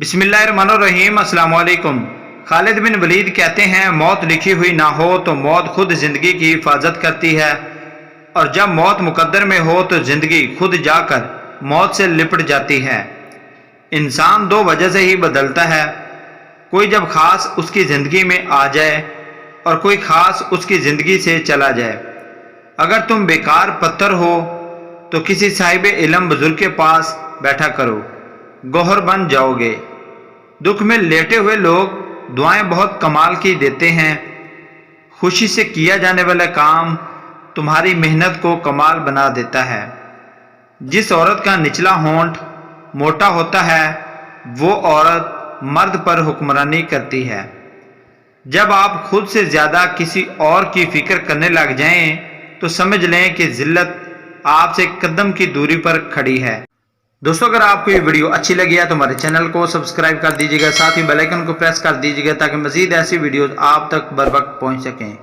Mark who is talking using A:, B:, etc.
A: बिस्मिल्लाहिर्रहमानिर्रहीम। अस्सलाम वालेकुम। खालिद बिन वलीद कहते हैं, मौत लिखी हुई ना हो तो मौत खुद ज़िंदगी की हिफाजत करती है, और जब मौत मुकद्दर में हो तो ज़िंदगी खुद जाकर मौत से लिपट जाती है। इंसान दो वजह से ही बदलता है, कोई जब ख़ास उसकी ज़िंदगी में आ जाए और कोई ख़ास उसकी ज़िंदगी से चला जाए। अगर तुम बेकार पत्थर हो तो किसी साहिब इल्म बुजुर्ग के पास बैठा करो, गौहर बन जाओगे। दुख में लेटे हुए लोग दुआएं बहुत कमाल की देते हैं। खुशी से किया जाने वाला काम तुम्हारी मेहनत को कमाल बना देता है। जिस औरत का निचला होंठ मोटा होता है वो औरत मर्द पर हुक्मरानी करती है। जब आप खुद से ज़्यादा किसी और की फिक्र करने लग जाएं तो समझ लें कि जिल्लत आपसे कदम की दूरी पर खड़ी है। दोस्तों, अगर आपको ये वीडियो अच्छी लगी है तो हमारे चैनल को सब्सक्राइब कर दीजिएगा, साथ ही बेल आइकन को प्रेस कर दीजिएगा ताकि मज़ीद ऐसी वीडियोस आप तक बर वक्त पहुँच सकें।